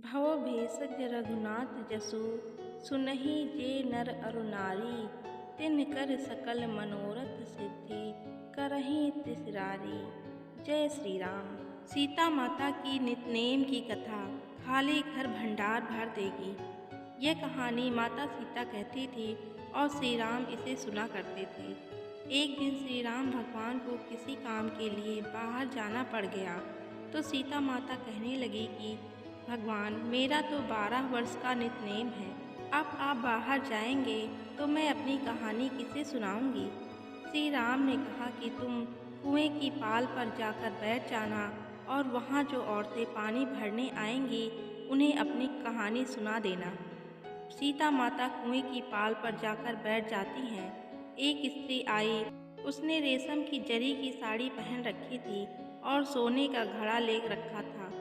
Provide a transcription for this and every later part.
भव भेषज रघुनाथ जसु, सुनहि जे नर अरु नारी। तिन्ह कर सकल मनोरथ सिद्धि, करहि त्रिसरारी। जय श्री राम। सीता माता की नितनेम की कथा खाली घर भंडार भर देगी। यह कहानी माता सीता कहती थी और श्री राम इसे सुना करते थे। एक दिन श्री राम भगवान को किसी काम के लिए बाहर जाना पड़ गया तो सीता माता कहने लगी कि भगवान, मेरा तो 12 वर्ष का नितनेम है। अब आप बाहर जाएंगे तो मैं अपनी कहानी किसे सुनाऊंगी। श्री राम ने कहा कि तुम कुएं की पाल पर जाकर बैठ जाना और वहाँ जो औरतें पानी भरने आएंगी उन्हें अपनी कहानी सुना देना। सीता माता कुएं की पाल पर जाकर बैठ जाती हैं। एक स्त्री आई, उसने रेशम की जरी की साड़ी पहन रखी थी और सोने का घड़ा ले रखा था।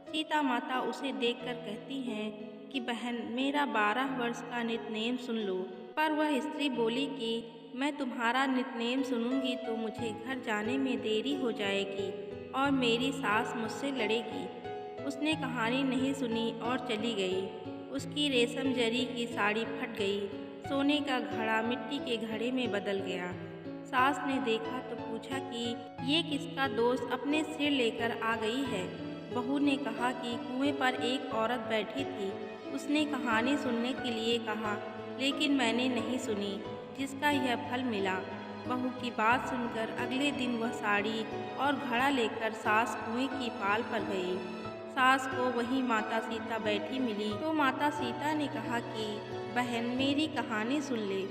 सीता माता उसे देखकर कहती हैं कि बहन, मेरा 12 वर्ष का नितनेम सुन लो। पर वह स्त्री बोली कि मैं तुम्हारा नितनेम सुनूंगी तो मुझे घर जाने में देरी हो जाएगी और मेरी सास मुझसे लड़ेगी। उसने कहानी नहीं सुनी और चली गई। उसकी रेशम जरी की साड़ी फट गई, सोने का घड़ा मिट्टी के घड़े में बदल गया। सास ने देखा तो पूछा कि ये किसका दोस्त अपने सिर लेकर आ गई है। बहू ने कहा कि कुएं पर एक औरत बैठी थी, उसने कहानी सुनने के लिए कहा लेकिन मैंने नहीं सुनी, जिसका यह फल मिला। बहू की बात सुनकर अगले दिन वह साड़ी और घड़ा लेकर सास कुएं की पाल पर गई। सास को वहीं माता सीता बैठी मिली तो माता सीता ने कहा कि बहन, मेरी कहानी सुन ले।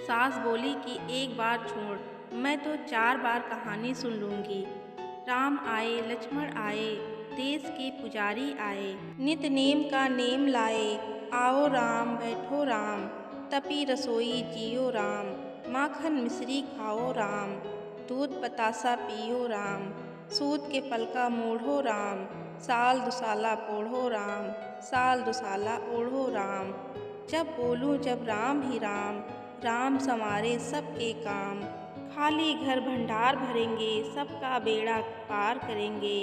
सास बोली कि एक बार छोड़, मैं तो 4 बार कहानी सुन लूँगी। राम आए, लक्ष्मण आए, देश के पुजारी आए, नित नेम का नेम लाए। आओ राम, बैठो राम, तपी रसोई जियो राम। माखन मिश्री खाओ राम, दूध बतासा पियो राम। सूत के पलका मोढ़ो राम, साल दुसाला पोढ़ो राम। साल दुसाला ओढ़ो राम, जब बोलूं जब राम ही राम। राम संवारे सबके काम, खाली घर भंडार भरेंगे, सबका बेड़ा पार करेंगे।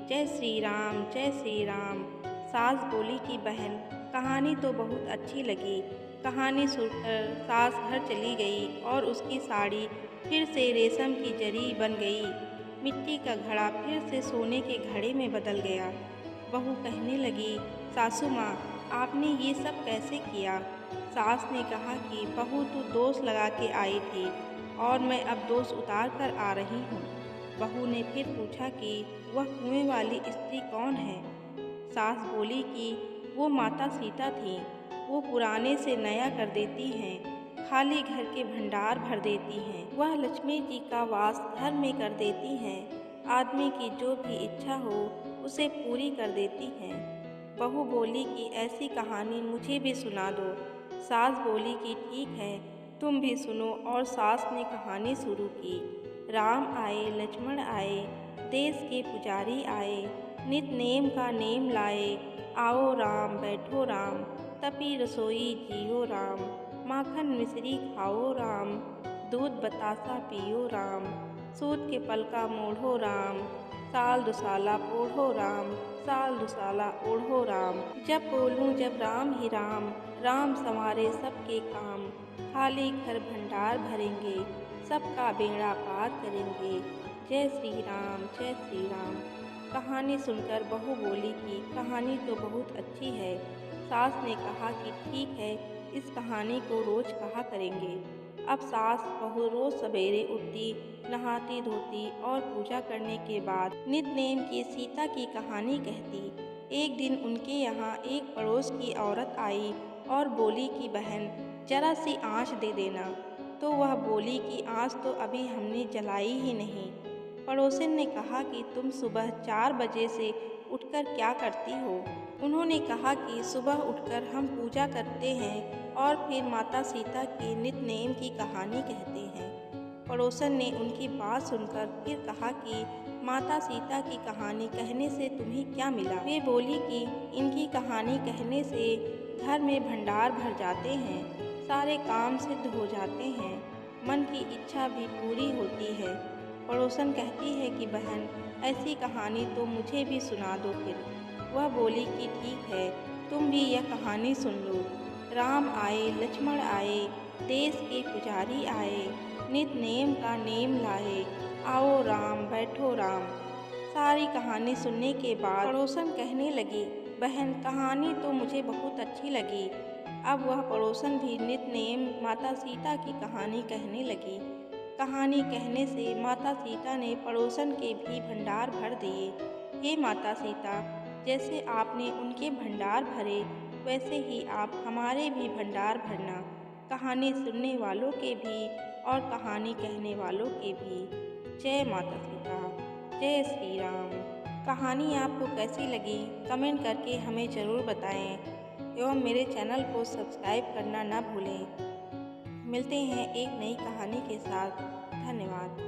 जय श्री राम, जय श्री राम। सास बोली कि बहन, कहानी तो बहुत अच्छी लगी। कहानी सुनकर सास घर चली गई और उसकी साड़ी फिर से रेशम की जरी बन गई। मिट्टी का घड़ा फिर से सोने के घड़े में बदल गया। बहू कहने लगी, सासू माँ, आपने ये सब कैसे किया। सास ने कहा कि बहू, तू दोष लगा के आई थी और मैं अब दोष उतार कर आ रही हूँ। बहू ने फिर पूछा कि वह कुएं वाली स्त्री कौन है। सास बोली कि वो माता सीता थी। वो पुराने से नया कर देती हैं, खाली घर के भंडार भर देती हैं। वह लक्ष्मी जी का वास घर में कर देती हैं। आदमी की जो भी इच्छा हो उसे पूरी कर देती हैं। बहू बोली कि ऐसी कहानी मुझे भी सुना दो। सास बोली कि ठीक है, तुम भी सुनो। और सास ने कहानी शुरू की। राम आए, लक्ष्मण आए, देश के पुजारी आए, नित नेम का नेम लाए। आओ राम, बैठो राम, तपी रसोई जियो राम। माखन मिश्री खाओ राम, दूध बतासा पियो राम। सूत के पलका मोढ़ो राम, साल दुसाला ओढ़ो राम। साल दुसाला ओढ़ो राम, जब बोलूं जब राम ही राम। राम संवारे सबके काम, खाली घर भंडार भरेंगे, सबका बेड़ा पार करेंगे। जय श्री राम, जय श्री राम। कहानी सुनकर बहू बोली कि कहानी तो बहुत अच्छी है। सास ने कहा कि ठीक है, इस कहानी को रोज कहा करेंगे। अब सास बहू रोज सवेरे उठती, नहाती धोती और पूजा करने के बाद नित नेम की सीता की कहानी कहती। एक दिन उनके यहाँ एक पड़ोस की औरत आई और बोली कि बहन, जरा सी आँच दे देना। तो वह बोली कि आँच तो अभी हमने जलाई ही नहीं। पड़ोसन ने कहा कि तुम सुबह 4 बजे से उठकर क्या करती हो। उन्होंने कहा कि सुबह उठकर हम पूजा करते हैं और फिर माता सीता के नित नेम की कहानी कहते हैं। पड़ोसन ने उनकी बात सुनकर फिर कहा कि माता सीता की कहानी कहने से तुम्हें क्या मिला। वे बोली कि इनकी कहानी कहने से घर में भंडार भर जाते हैं, सारे काम सिद्ध हो जाते हैं, मन की इच्छा भी पूरी होती है। पड़ोसन कहती है कि बहन, ऐसी कहानी तो मुझे भी सुना दो फिर। वह बोली कि ठीक है, तुम भी यह कहानी सुन लो। राम आए लक्ष्मण आए, देश के पुजारी आए, नित नेम का नेम लाए, आओ राम बैठो राम। सारी कहानी सुनने के बाद पड़ोसन कहने लगी, बहन कहानी तो मुझे बहुत अच्छी लगी। अब वह पड़ोसन भी नित नेम माता सीता की कहानी कहने लगी। कहानी कहने से माता सीता ने पड़ोसन के भी भंडार भर दिए। हे माता सीता, जैसे आपने उनके भंडार भरे वैसे ही आप हमारे भी भंडार भरना, कहानी सुनने वालों के भी और कहानी कहने वालों के भी। जय माता सीता, जय श्री राम। कहानी आपको कैसी लगी कमेंट करके हमें ज़रूर बताएं एवं मेरे चैनल को सब्सक्राइब करना न भूलें। मिलते हैं एक नई कहानी के साथ। धन्यवाद।